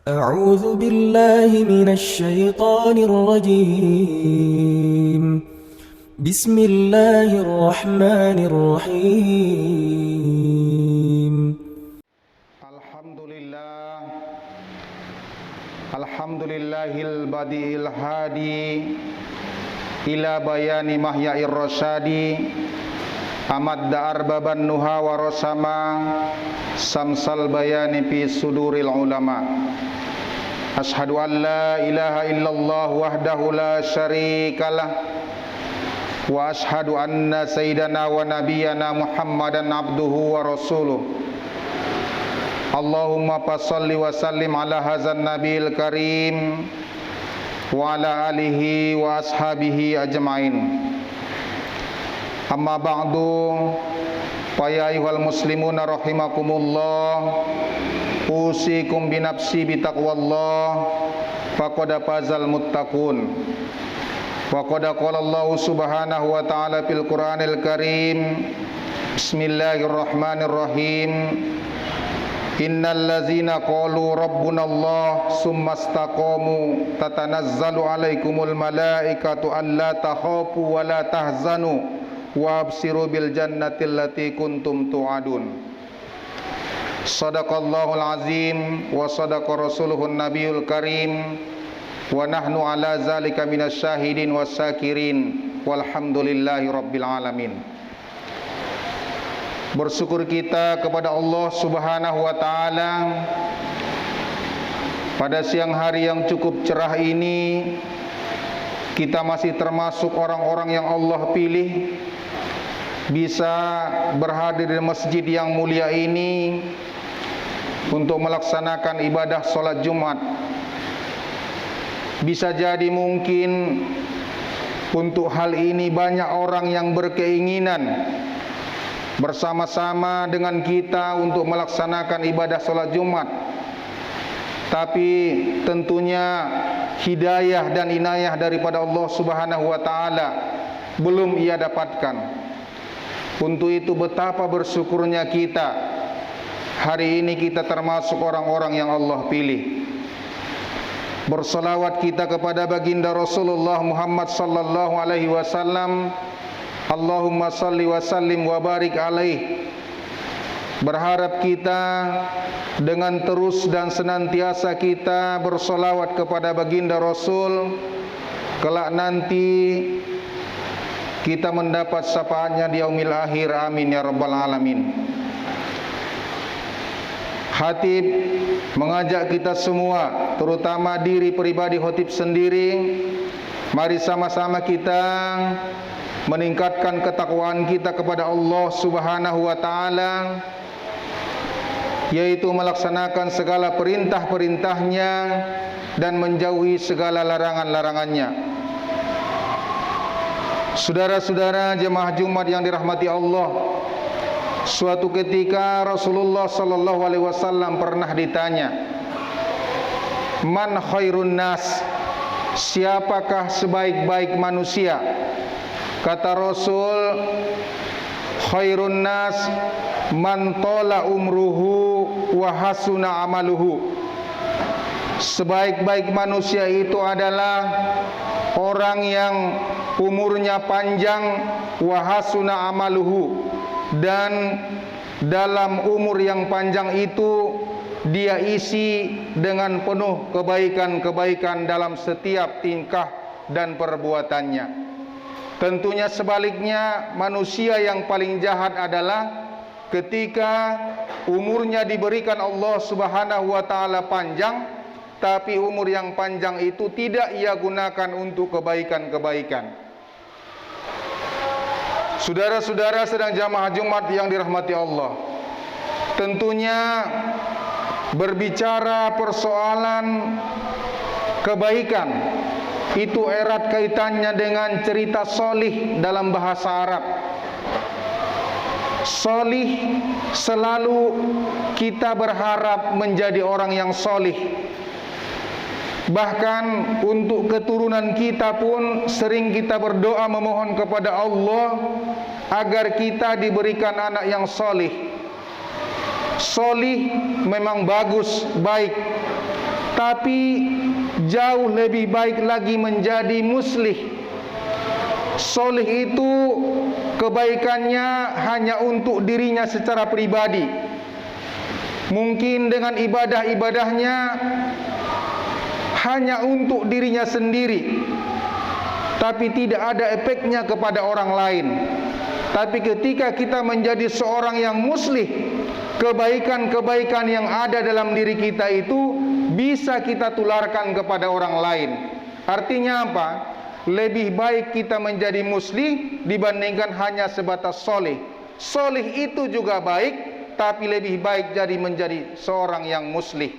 أعوذ بالله من الشيطان الرجيم بسم الله الرحمن الرحيم Alhamdulillahil badiil hadi ila bayani mahya'ir rasyadi amadda arbaban nuha wa rasama samsal bayani fi suduril ulama. Ashhadu an la ilaha illallah wahdahu la syarikalah wa ashhadu anna sayyidana wa nabiyyana Muhammadan abduhu wa rasuluh. Allahumma fassalli wa sallim ala hazan nabiyil karim wa ala alihi wa ashabihi ajmain. Amma ba'du, fa ya ayyuhal muslimuna rahimakumullah, usikum binafsi bitaqwallah, faqad fazal muttaqun. Wa qad qala Allah subhanahu wa ta'ala fil Qur'anil Karim, bismillahirrahmanirrahim. Innal ladzina qalu rabbuna Allah summa istaqamu tatanazzalu alaikumul malaikatu alla takhafu wa la tahzanu wa absiru bil jannati allati kuntum tu'adun. Shadaqallahul azim wa shadaqa rasuluhun nabiyul karim wa nahnu ala zalika minasy syahidin wasyakirin walhamdulillahi rabbil alamin. Bersyukur kita kepada Allah subhanahu wa ta'ala pada siang hari yang cukup cerah ini. Kita masih termasuk orang-orang yang Allah pilih bisa berhadir di masjid yang mulia ini untuk melaksanakan ibadah sholat Jumat. Bisa jadi mungkin untuk hal ini banyak orang yang berkeinginan bersama-sama dengan kita untuk melaksanakan ibadah sholat Jumat, tapi tentunya hidayah dan inayah daripada Allah subhanahu wa ta'ala belum ia dapatkan. Untuk itu betapa bersyukurnya kita hari ini kita termasuk orang-orang yang Allah pilih. Berselawat kita kepada baginda Rasulullah Muhammad sallallahu alaihi wasallam. Allahumma salli wa sallim wa barik alaih. Berharap kita dengan terus dan senantiasa kita bersolawat kepada baginda Rasul, kelak nanti kita mendapat syafaatnya di yaumil akhir. Amin ya rabbal alamin. Khatib mengajak kita semua, terutama diri pribadi khatib sendiri, mari sama-sama kita meningkatkan ketakwaan kita kepada Allah subhanahu wa ta'ala, yaitu melaksanakan segala perintah-perintahnya dan menjauhi segala larangan-larangannya. Saudara-saudara jemaah Jumat yang dirahmati Allah, suatu ketika Rasulullah sallallahu alaihi wasallam pernah ditanya, man khairun nas, siapakah sebaik-baik manusia? Kata Rasul, khairun nas man tola umruhu wa hasuna amaluhu. Sebaik-baik manusia itu adalah orang yang umurnya panjang, wa hasuna amaluhu, dan dalam umur yang panjang itu dia isi dengan penuh kebaikan-kebaikan dalam setiap tingkah dan perbuatannya. Tentunya sebaliknya, manusia yang paling jahat adalah ketika umurnya diberikan Allah subhanahu wa ta'ala panjang, tapi umur yang panjang itu tidak ia gunakan untuk kebaikan-kebaikan. Saudara-saudara sedang jamaah Jumat yang dirahmati Allah, tentunya berbicara persoalan kebaikan itu erat kaitannya dengan cerita solih dalam bahasa Arab. Solih selalu kita berharap menjadi orang yang solih. Bahkan untuk keturunan kita pun sering kita berdoa memohon kepada Allah agar kita diberikan anak yang solih. Solih memang bagus, baik, tapi jauh lebih baik lagi menjadi muslih. Solih itu kebaikannya hanya untuk dirinya secara pribadi. Mungkin dengan ibadah-ibadahnya hanya untuk dirinya sendiri, tapi tidak ada efeknya kepada orang lain. Tapi ketika kita menjadi seorang yang muslih, kebaikan-kebaikan yang ada dalam diri kita itu bisa kita tularkan kepada orang lain. Artinya apa? Lebih baik kita menjadi muslih dibandingkan hanya sebatas solih. Solih itu juga baik, tapi lebih baik menjadi seorang yang muslih.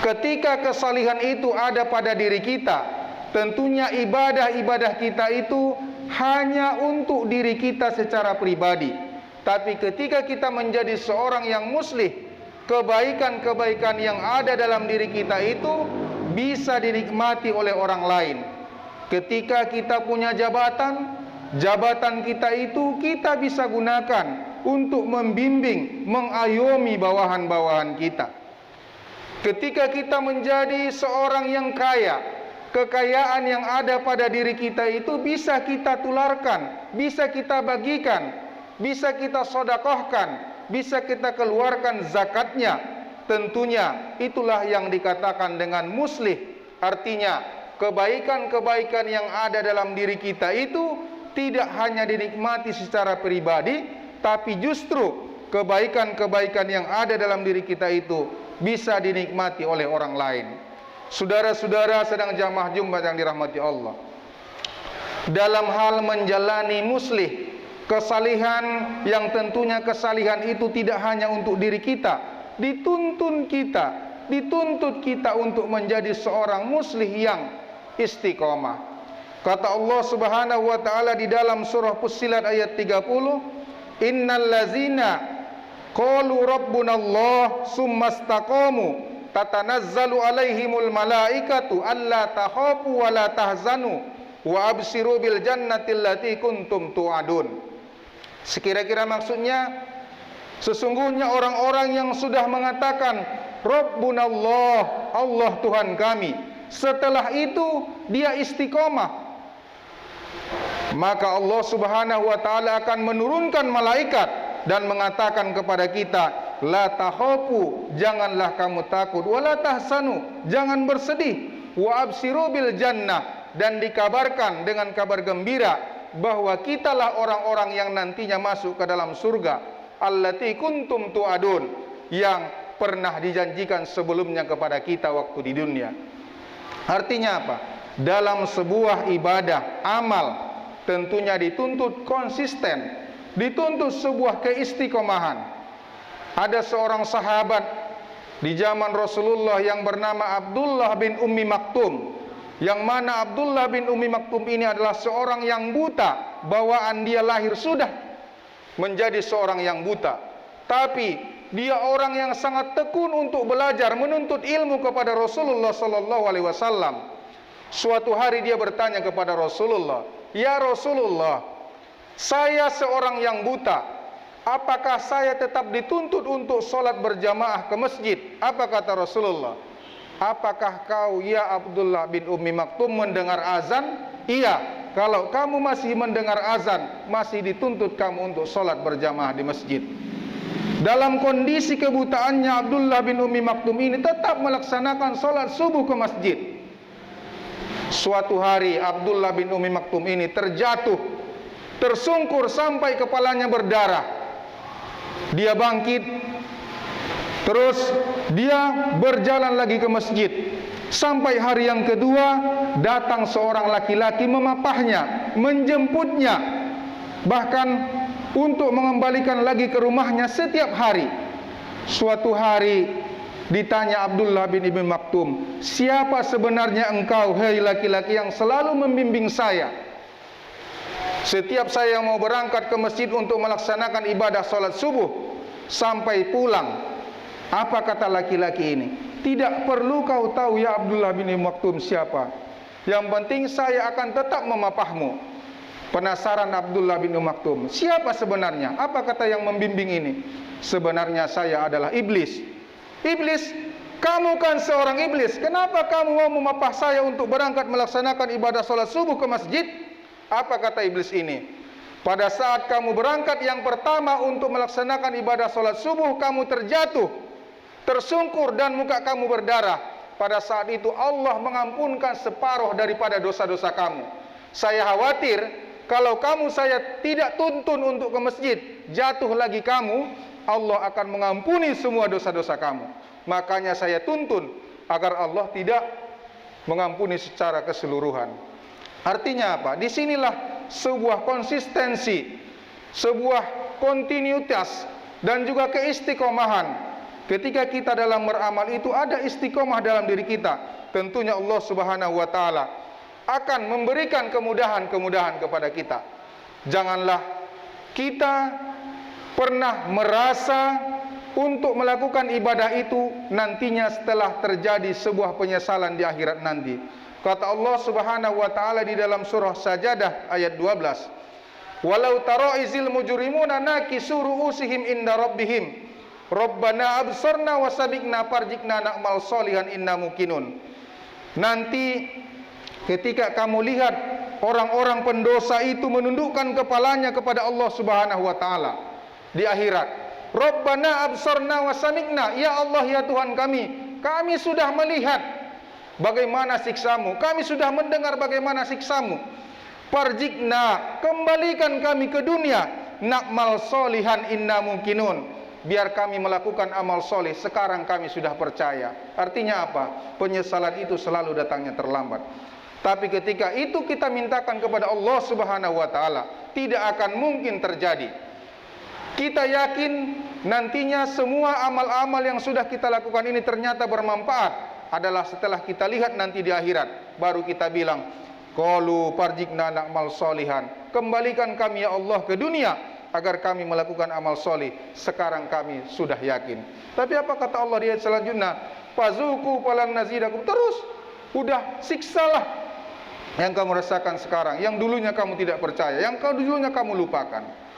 Ketika kesalihan itu ada pada diri kita, tentunya ibadah-ibadah kita itu hanya untuk diri kita secara pribadi. Tapi ketika kita menjadi seorang yang muslih, kebaikan-kebaikan yang ada dalam diri kita itu bisa dinikmati oleh orang lain. Ketika kita punya jabatan, jabatan kita itu kita bisa gunakan untuk membimbing, mengayomi bawahan-bawahan kita. Ketika kita menjadi seorang yang kaya, kekayaan yang ada pada diri kita itu bisa kita tularkan, bisa kita bagikan, bisa kita sedekahkan, bisa kita keluarkan zakatnya. Tentunya itulah yang dikatakan dengan muslih. Artinya kebaikan-kebaikan yang ada dalam diri kita itu tidak hanya dinikmati secara pribadi, tapi justru kebaikan-kebaikan yang ada dalam diri kita itu bisa dinikmati oleh orang lain. Saudara-saudara sedang jamaah Jumat yang dirahmati Allah, dalam hal menjalani muslih, kesalihan yang tentunya kesalihan itu tidak hanya untuk diri kita, dituntut kita untuk menjadi seorang muslih yang istiqomah. Kata Allah Subhanahu wa taala di dalam surah Fussilat ayat 30, innal ladzina qalu rabbunallah summastaqamu tatanazzalu alaihimul malaikatu alla takhafu wa la tahzanu wa abshiru bil jannati allati kuntum tu'adun. Sekira-kira maksudnya, sesungguhnya orang-orang yang sudah mengatakan Rabbunallah, Allah Tuhan kami, setelah itu dia istiqomah, maka Allah Subhanahu wa taala akan menurunkan malaikat dan mengatakan kepada kita, la takhafu, janganlah kamu takut, wa la tahsanu, jangan bersedih, wa abshiru bil jannah, dan dikabarkan dengan kabar gembira bahwa kitalah orang-orang yang nantinya masuk ke dalam surga, allati kuntum tu'adun, yang pernah dijanjikan sebelumnya kepada kita waktu di dunia. Artinya apa? Dalam sebuah ibadah, amal, tentunya dituntut konsisten, dituntut sebuah keistiqomahan. Ada seorang sahabat di zaman Rasulullah yang bernama Abdullah bin Ummi Maktum, yang mana Abdullah bin Ummi Maktum ini adalah seorang yang buta, bawaan dia lahir sudah menjadi seorang yang buta, tapi dia orang yang sangat tekun untuk belajar, menuntut ilmu kepada Rasulullah sallallahu alaihi wasallam. Suatu hari dia bertanya kepada Rasulullah, "Ya Rasulullah, saya seorang yang buta, apakah saya tetap dituntut untuk sholat berjamaah ke masjid?" Apa kata Rasulullah? "Apakah kau ya Abdullah bin Ummi Maktum mendengar azan?" "Iya, kalau kamu masih mendengar azan, masih dituntut kamu untuk sholat berjamaah di masjid." Dalam kondisi kebutaannya, Abdullah bin Ummi Maktum ini tetap melaksanakan sholat subuh ke masjid. Suatu hari Abdullah bin Ummi Maktum ini terjatuh, tersungkur sampai kepalanya berdarah. Dia bangkit, terus dia berjalan lagi ke masjid. Sampai hari yang kedua, datang seorang laki-laki memapahnya, menjemputnya, bahkan untuk mengembalikan lagi ke rumahnya setiap hari. Suatu hari ditanya Abdullah bin Ibn Maktum, "Siapa sebenarnya engkau, hei laki-laki yang selalu membimbing saya? Setiap saya mau berangkat ke masjid untuk melaksanakan ibadah sholat subuh sampai pulang." Apa kata laki-laki ini? "Tidak perlu kau tahu ya Abdullah bin Ibn Maktum siapa. Yang penting saya akan tetap memapahmu." Penasaran Abdullah bin Maktum, siapa sebenarnya? Apa kata yang membimbing ini? "Sebenarnya saya adalah iblis." "Iblis? Kamu kan seorang iblis, kenapa kamu mau memapah saya untuk berangkat melaksanakan ibadah sholat subuh ke masjid? Apa kata iblis ini? Pada saat kamu berangkat yang pertama untuk melaksanakan ibadah sholat subuh, kamu terjatuh, tersungkur dan muka kamu berdarah. Pada saat itu Allah mengampunkan separuh daripada dosa-dosa kamu. Saya khawatir kalau kamu saya tidak tuntun untuk ke masjid, jatuh lagi kamu, Allah akan mengampuni semua dosa-dosa kamu. Makanya saya tuntun agar Allah tidak mengampuni secara keseluruhan. Artinya apa? Disinilah sebuah konsistensi, sebuah kontinuitas dan juga keistiqomahan. Ketika kita dalam beramal itu ada istiqomah dalam diri kita, tentunya Allah Subhanahu wa taala akan memberikan kemudahan-kemudahan kepada kita. Janganlah kita pernah merasa untuk melakukan ibadah itu nantinya setelah terjadi sebuah penyesalan di akhirat nanti. Kata Allah Subhanahu wa taala di dalam surah Sajadah ayat 12, "Walau tara izil mujrimuna nakisu ru'usihim inda rabbihim, Rabbana absarna wa sabiqna farjikna na'mal solihan inna mukinun." Nanti ketika kamu lihat orang-orang pendosa itu menundukkan kepalanya kepada Allah Subhanahu wa taala di akhirat, Rabbana absarna wa sami'na, ya Allah ya Tuhan kami sudah melihat bagaimana siksamu, kami sudah mendengar bagaimana siksamu. Farjikna, kembalikan kami ke dunia, na'mal solihan inna mungkinun, biar kami melakukan amal soleh, sekarang kami sudah percaya. Artinya apa? Penyesalan itu selalu datangnya terlambat. Tapi ketika itu kita mintakan kepada Allah Subhanahu wa taala, tidak akan mungkin terjadi. Kita yakin nantinya semua amal-amal yang sudah kita lakukan ini ternyata bermanfaat adalah setelah kita lihat nanti di akhirat, baru kita bilang, qalu farjikna na'mal solihan, kembalikan kami ya Allah ke dunia agar kami melakukan amal soleh, sekarang kami sudah yakin. Tapi apa kata Allah di ayat selanjutnya? Fazuku falan nazidakum, terus udah siksalah yang kamu rasakan sekarang, yang dulunya kamu tidak percaya, yang dulunya kamu lupakan.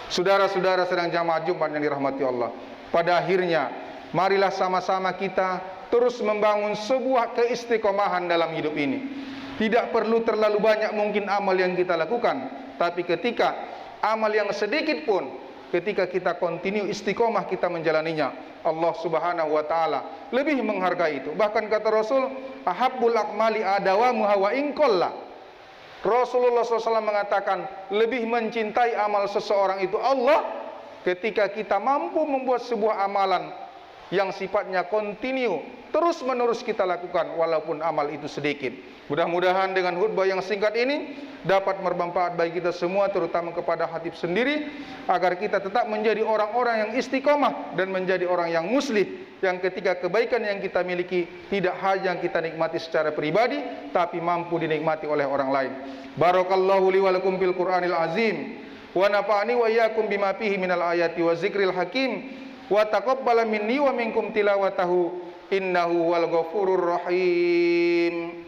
Saudara-saudara sedang jamaah Jumat yang dirahmati Allah, pada akhirnya marilah sama-sama kita terus membangun sebuah keistiqomahan dalam hidup ini. Tidak perlu terlalu banyak mungkin amal yang kita lakukan, tapi ketika amal yang sedikit pun, ketika kita kontinu istiqomah kita menjalaninya, Allah Subhanahu wa taala lebih menghargai itu. Bahkan kata Rasul, ahabbul akmali adawamuha wa in qalla. Rasulullah SAW mengatakan, lebih mencintai amal seseorang itu Allah ketika kita mampu membuat sebuah amalan yang sifatnya kontinu, terus menerus kita lakukan walaupun amal itu sedikit. Mudah-mudahan dengan khutbah yang singkat ini dapat bermanfaat bagi kita semua, terutama kepada Hatib sendiri, agar kita tetap menjadi orang-orang yang istiqomah dan menjadi orang yang muslim, yang ketika kebaikan yang kita miliki tidak hanya kita nikmati secara pribadi, tapi mampu dinikmati oleh orang lain. Barakallahu li wa lakum fil Qur'anil azim, wa nafa'ani wa iyyakum bima fihi minal ayati wa zikril hakim, wa taqabbala minni wa minkum tilawatahu, innahu wal ghafurur rahim.